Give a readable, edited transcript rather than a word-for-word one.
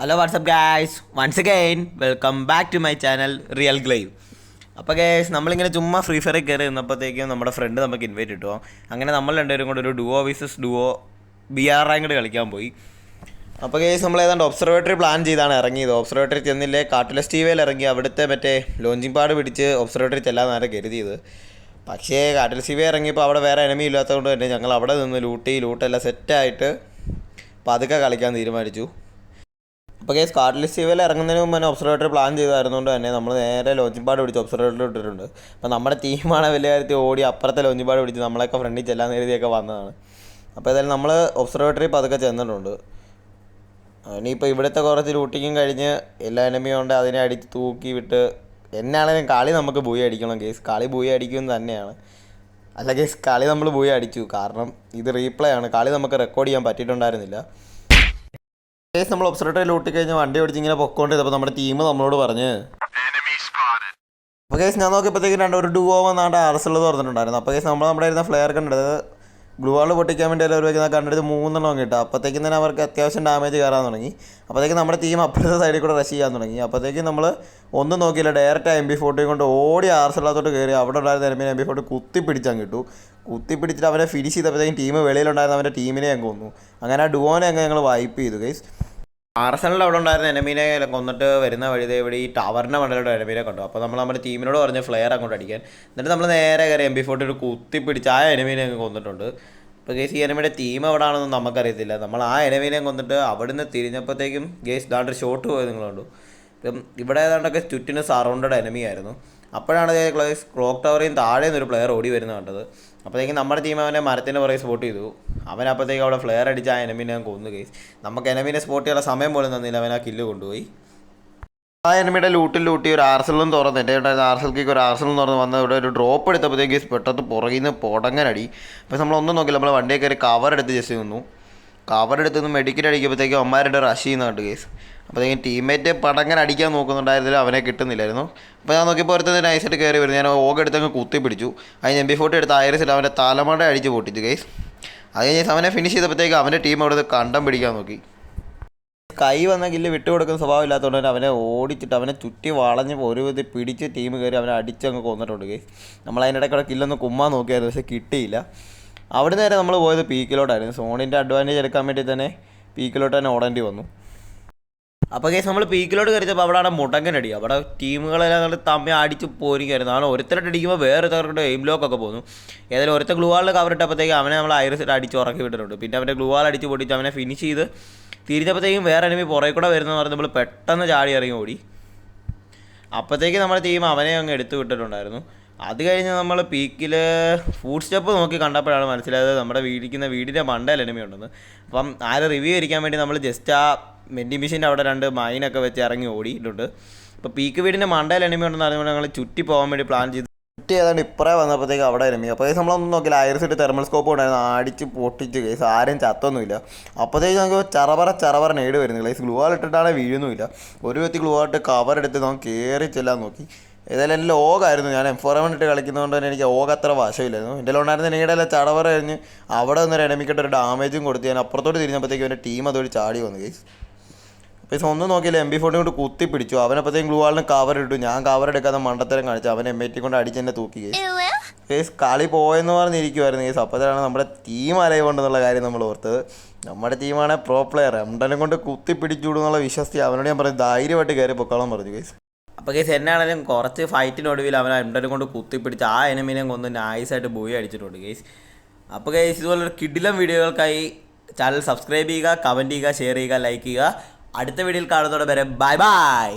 Hello WhatsApp guys, once again welcome back to my channel real ഗ്ലൈവ്. അപ്പോൾ guys, നമ്മളിങ്ങനെ ചുമ്മാ ഫ്രീ ഫയറിൽ കയറി നിന്നപ്പോഴത്തേക്കും നമ്മുടെ ഫ്രണ്ട് നമുക്ക് ഇൻവൈറ്റ് കിട്ടുമോ. അങ്ങനെ നമ്മൾ രണ്ടുപേരും കൂടെ ഒരു duo visas duo BR ranked കളിക്കാൻ പോയി. അപ്പോൾ ഗൈസ്, നമ്മൾ ഏതാണ്ട് ഒബ്സർവേറ്ററി പ്ലാൻ ചെയ്താണ് ഇറങ്ങിയത്. ഒബ്സർവേറ്ററി ചെന്നില്ലേ, കാട്ടുലസ് ടിവിയിൽ ഇറങ്ങി അവിടുത്തെ മറ്റേ ലോഞ്ചിങ് പാഡ് പിടിച്ച് ഒബ്സർവേറ്ററി ചെല്ലാന്നാണ് കരുതിയത്. പക്ഷേ കാട്ടുലസ് ടിവി ഇറങ്ങിയപ്പോൾ അവിടെ വേറെ എനിമി ഇല്ലാത്തതുകൊണ്ട് തന്നെ ഞങ്ങൾ അവിടെ നിന്ന് ലൂട്ടെല്ലാം സെറ്റായിട്ട് പതുക്കെ കളിക്കാൻ തീരുമാനിച്ചു. അപ്പോൾ കേസ് കാർഡ്ലിസ്റ്റ് ടിവിയിൽ ഇറങ്ങുന്നതിന് മുമ്പ് തന്നെ ഒബ്സർവേറ്ററി പ്ലാൻ ചെയ്തായിരുന്നുകൊണ്ട് തന്നെ നമ്മൾ നേരെ ലോഞ്ചിങ് പാഡ് പിടിച്ച് ഒബ്സർവേറ്ററി ഇട്ടിട്ടുണ്ട്. അപ്പോൾ നമ്മുടെ ടീമാണ് വലിയ കാര്യത്തിൽ ഓടി അപ്പുറത്തെ ലോഞ്ചിങ് പാഡ് പിടിച്ച് നമ്മളൊക്കെ ഫ്രണ്ടിൽ ചെല്ലാൻ കരുതിയൊക്കെ വന്നതാണ്. അപ്പോൾ ഏതായാലും നമ്മൾ ഒബ്സർവേറ്ററി പതുക്കെ ചെന്നിട്ടുണ്ട്. ഇനിയിപ്പോൾ ഇവിടുത്തെ കുറച്ച് ലൂട്ടിങ്ങും കഴിഞ്ഞ് എല്ലാ എനിമിയും കൊണ്ട് അതിനെ അടിച്ച് തൂക്കി വിട്ട് എന്നാണെങ്കിലും കളി നമുക്ക് ബൂയി അടിക്കണം കേസ്. കളി ബൂയി അടിക്കുമെന്ന് തന്നെയാണ്. അല്ല കേസ്, കളി നമ്മൾ ബൂയി അടിച്ചു. കാരണം ഇത് റീപ്ലേ ആണ്. കളി നമുക്ക് റെക്കോർഡ് ചെയ്യാൻ പറ്റിയിട്ടുണ്ടായിരുന്നില്ല. കേസ് നമ്മൾ ഒബ്സർവേറ്ററി ലൂട്ടി കഴിഞ്ഞ് വണ്ടി ഓടിച്ച് ഇങ്ങനെ പൊക്കോണ്ടിരുന്നപ്പോൾ നമ്മുടെ ടീം നമ്മളോട് പറഞ്ഞ്, അപ്പോൾ കേസ് ഞാൻ നോക്കിയപ്പോഴത്തേക്കും ഒരു ഡുവോ വന്നാണ്ട് RS തുറന്നിട്ടുണ്ടായിരുന്നു. അപ്പോൾ കേസ് നമ്മുടെ ഇരുന്ന ഫ്ലെയർ കണ്ടെടുത്ത് ഗ്ലൂ വാൾ പൊട്ടിക്കാൻ വേണ്ടി എല്ലാവരും വയ്ക്കുന്ന കണ്ടെടുത്ത് 3 കിട്ടുക. അപ്പോഴത്തേക്കും തന്നെ അവർക്ക് അത്യാവശ്യം ഡാമേജ് കയറാൻ തുടങ്ങി. അപ്പോഴത്തേക്കും നമ്മുടെ ടീം അപ്പുറത്തെ സൈഡിൽ കൂടെ റഷ് ചെയ്യാൻ തുടങ്ങി. അപ്പോഴത്തേക്കും നമ്മൾ ഒന്നും നോക്കിയില്ല, ഡയറക്റ്റ് MP40 കൊണ്ട് ഓടി RS കയറി അവിടെ ഉണ്ടായിരുന്ന MP40 കുത്തിപ്പിടിച്ചാൽ കിട്ടു. കുത്തിപ്പിടിച്ചിട്ട് അവനെ ഫിനിഷ് ചെയ്തപ്പോഴത്തേക്കും ടീം വെളിയിലുണ്ടായിരുന്ന അവൻ്റെ ടീമിനെ അങ്ങ് കൊന്നു. അങ്ങനെ ആ ഡുവോനെ അങ്ങ് ഞങ്ങൾ വൈപ്പ് ചെയ്തു ഗൈസ്. RS അവിടെ ഉണ്ടായിരുന്ന എനിമീനെ കൊന്നിട്ട് വരുന്ന വഴി ഇവിടെ ഈ ടവറിൻ്റെ മണ്ടലോട്ട് എനിമീനെ കണ്ടു. അപ്പോൾ നമ്മൾ നമ്മുടെ ടീമിനോട് പറഞ്ഞ് ഫ്ലെയർ അങ്ങോട്ട് അടിക്കാൻ. എന്നിട്ട് നമ്മൾ നേരെ കയറി MP40 കുത്തിപ്പിടിച്ച് ആ എനിമീനെ അങ്ങ് കൊന്നിട്ടുണ്ട്. ഇപ്പോൾ ഗേസ്, ഈ എനിമിയുടെ ടീം എവിടെ ആണെന്ന് നമുക്കറിയത്തില്ല. നമ്മൾ ആ എനിമീനെ കൊന്നിട്ട് അവിടുന്ന് തിരിഞ്ഞപ്പോഴത്തേക്കും ഗേസ് ദാണ്ടൊരു ഷോട്ട് പോയത് നിങ്ങൾ കണ്ടു. ഇപ്പം ഇവിടെ ഏതാണ്ടൊക്കെ ചുറ്റിന് സറൗണ്ടഡ് എനിമി ആയിരുന്നു. അപ്പോഴാണ് ക്ലോക്ക് ടവറിൽ താഴെ നിന്നൊരു പ്ലെയർ ഓടി വരുന്നത് കണ്ടത്. അപ്പോഴത്തേക്കും നമ്മുടെ ടീം അവനെ മരത്തിൻ്റെ പുറകെ സ്പോട്ട് ചെയ്തു. അവൻ അപ്പോഴത്തേക്കും അവിടെ ഫ്ലെയർ അടിച്ച് ആ എനിമീനെ ഞാൻ കൊന്നു കേസ്. നമുക്ക് എനിമീനെ സ്പോട്ട് ചെയ്യാനുള്ള സമയം പോലും തന്നില്ല, അവൻ ആ കില്ല് കൊണ്ടുപോയി. ആ എനിമിയുടെ ലൂട്ടി ഒരു RS തുറന്ന് എൻ്റെ ഉണ്ടായിരുന്ന RS ഒരു RS തുറന്ന് വന്ന് ഇവിടെ ഒരു ഡ്രോപ്പ് എടുത്തപ്പോഴത്തേക്ക് പെട്ടെന്ന് പുറകിൽ നിന്ന് പൊടങ്ങനടി. അപ്പോൾ നമ്മളൊന്നും നോക്കില്ല, നമ്മൾ വണ്ടിയെ കയറി കവർ എടുത്ത് ജസ്റ്റ് നിന്നു. കവർ എടുത്ത് നിന്ന് മെഡിക്കറ്റ് അടിക്കുമ്പോഴത്തേക്കും അമ്മമാരുടെ റഷ് ചെയ്യുന്ന കണ്ടു കേസ്. അപ്പോഴത്തേക്കും ടീംമേറ്റ് പടങ്ങനെ അടിക്കാൻ നോക്കുന്നുണ്ടായിരുന്നില്ല, അവനെ കിട്ടുന്നില്ലായിരുന്നു. അപ്പോൾ ഞാൻ നോക്കിയപ്പോൾ ഒരുത്തന്നെ നൈസായിട്ട് കയറി വരുന്നു. ഞാൻ എടുത്തങ്ങ് കുത്തി പിടിച്ചു. അതിന് MP40 എടുത്ത് IRS അവൻ്റെ തലമട അടിച്ച് പൊട്ടിച്ചു കേസ്. അത് കഴിഞ്ഞ് അവനെ ഫിനിഷ് ചെയ്തപ്പോഴത്തേക്ക് അവൻ്റെ ടീം അവിടെ കണ്ടം പിടിക്കാൻ നോക്കി. കൈ വന്ന കില്ല് വിട്ടുകൊടുക്കുന്ന സ്വഭാവം ഇല്ലാത്തതുകൊണ്ട് തന്നെ അവനെ ഓടിച്ചിട്ട് അവനെ ചുറ്റി വളഞ്ഞ് ഒരു വിധത്തിൽ പിടിച്ച് ടീം കയറി അവനെ അടിച്ചങ്ങ് കൊന്നിട്ടുണ്ട് കേസ്. നമ്മൾ അതിനിടയ്ക്കൂടെ കില്ലൊന്ന് കുമ്മാൻ നോക്കിയായിരുന്നു, പക്ഷേ കിട്ടിയില്ല. അവിടെ നേരെ നമ്മൾ പോയത് പീക്കിലോട്ടായിരുന്നു. സോണിൻ്റെ അഡ്വാൻറ്റേജ് എടുക്കാൻ വേണ്ടി തന്നെ പീക്കിലോട്ട് തന്നെ ഓടേണ്ടി വന്നു. അപ്പോൾ കേസ് നമ്മൾ പീക്കിലോട്ട് കയറിച്ചപ്പോൾ അവിടെ മുടങ്ങനടി. അവിടെ ടീമുകളെല്ലാം തമ്മിൽ അടിച്ച് പോരിക്കായിരുന്നു. കാരണം ഒരുത്തരായിട്ട് അടിക്കുമ്പോൾ വേറൊരുത്തരുടെ എയിം ലോക്കൊക്കെ പോകുന്നു. ഏതായാലും ഒരുത്ത ഗ്ലൂ വാളിൽ കവർ ഇട്ടപ്പോഴത്തേക്ക് അവനെ നമ്മൾ IRS അടിച്ച് ഉറക്കി വിട്ടിട്ടുണ്ട്. പിന്നെ അവൻ്റെ ഗ്ലൂ വാൾ അടിച്ച് പൊട്ടിച്ച് അവനെ ഫിനിഷ് ചെയ്ത് തിരിച്ചപ്പോഴത്തേക്കും വേറെ എനിമി പുറകെ കൂടെ വരുന്നതെന്ന് പറഞ്ഞ് നമ്മൾ പെട്ടെന്ന് ചാടി ഇറങ്ങി ഓടി. അപ്പോഴത്തേക്ക് നമ്മുടെ ടീം അവനെ അങ്ങ് എടുത്തു വിട്ടിട്ടുണ്ടായിരുന്നു. അത് കഴിഞ്ഞ് നമ്മൾ പീക്കിൽ ഫുഡ് സ്റ്റെപ്പ് നോക്കി കണ്ടപ്പോഴാണ് മനസ്സിലായത് നമ്മുടെ വീടിൻ്റെ മണ്ടയിൽ എനിമി ഉണ്ടെന്ന്. അപ്പം ആരെ റിവ്യൂ ഇരിക്കാൻ വേണ്ടി നമ്മൾ ജസ്റ്റ് ആ വെൻഡിങ് മെഷീൻ്റെ അവിടെ 2 മൈനൊക്കെ വെച്ച് ഇറങ്ങി ഓടിയിട്ടുണ്ട്. ഇപ്പോൾ പീക്ക് വീടിൻ്റെ മണ്ടയിൽ എനിമി ഉണ്ടെന്ന് അറിയുമ്പോൾ ഞങ്ങൾ ചുറ്റി പോകാൻ വേണ്ടി പ്ലാൻ ചെയ്തു. ചുറ്റി ഏതാണ്ട് ഇപ്പറേ വന്നപ്പോഴത്തേക്ക് അവിടെ എനിമി. അപ്പോൾ നമ്മളൊന്നും നോക്കില്ല, IRS തെർമൽ സ്കോപ്പ് ഉണ്ടായിരുന്നു, അടിച്ച് പൊട്ടിച്ച് കേസ്. ആരും ചത്തൊന്നുമില്ല. അപ്പോഴത്തേക്ക് നമുക്ക് ചറവറ നേട് വരുന്നില്ല. ഗ്ലൂ വാൾ ഇട്ടിട്ടാണ് വീഴുന്നുമില്ല. ഒരു വ്യക്തി ഗ്ലൂ വാളിട്ട് കവർ എടുത്ത് നമുക്ക് കയറി ചെല്ലാൻ നോക്കി. ഏതായാലും എൻ്റെ ലോഗായിരുന്നു. ഞാൻ M4 ഇട്ട് കളിക്കുന്നതുകൊണ്ട് തന്നെ എനിക്ക് ഓഗ് അത്ര വശമില്ലായിരുന്നു. എൻ്റെ ഉണ്ടായിരുന്ന നീടെല്ലാം ചടവറ കഴിഞ്ഞ് അവിടെ നിന്നൊരു എനിമിക്കിട്ടൊരു ഡാമേജും കൊടുത്ത് ഞാൻ അപ്പുറത്തോട്ട് തിരിഞ്ഞപ്പോഴത്തേക്കും എൻ്റെ ടീം അതുവഴി ചാടി വന്നു കേസ്. അപ്പോൾ ഒന്നും നോക്കിയില്ല, MP40 കൊണ്ട് കുത്തി പിടിച്ചു. അവനപ്പോഴത്തേക്കും ഗ്ലൂ വാളിന് കവർ ഇട്ടു. ഞാൻ കവർ എടുക്കാതെ മണ്ടത്തരം കാണിച്ചു. അവൻ M80 കൊണ്ട് അടിച്ച് എന്നെ തൂക്കി കേസ്. കളി പോയെന്ന് പറഞ്ഞിരിക്കുമായിരുന്നു കേസ്. അപ്പോഴത്തേക്കാണ് നമ്മുടെ ടീം അലയുണ്ടെന്നുള്ള കാര്യം നമ്മൾ ഓർത്തത്. നമ്മുടെ ടീമാണ് പ്രോ പ്ലെയർ. എംഡനെ കൊണ്ട് കുത്തി പിടിച്ചുവിടുന്നുള്ള വിശ്വസ്തി അവനോട് ഞാൻ പറഞ്ഞു ധൈര്യമായിട്ട് കയറി പൊക്കോളം പറഞ്ഞു കേസ്. അപ്പോൾ കേസ് എന്നാണെങ്കിലും കുറച്ച് ഫൈറ്റിനൊടുവിൽ അവൻ എംഡനെ കൊണ്ട് കുത്തിപ്പിടിച്ച് ആ എനിമിനെ കൊന്ന് നൈസായിട്ട് ബൂയി അടിച്ചിട്ടുണ്ട് കേസ്. അപ്പോൾ കേസ്, ഇതുപോലൊരു കിടിലം വീഡിയോകൾക്കായി ചാനൽ സബ്സ്ക്രൈബ് ചെയ്യുക, കമൻറ്റ് ചെയ്യുക, ഷെയർ ചെയ്യുക, ലൈക്ക് ചെയ്യുക. അടുത്ത വീഡിയോയിൽ കാണുന്നതോടെ വരെ ബൈ ബൈ.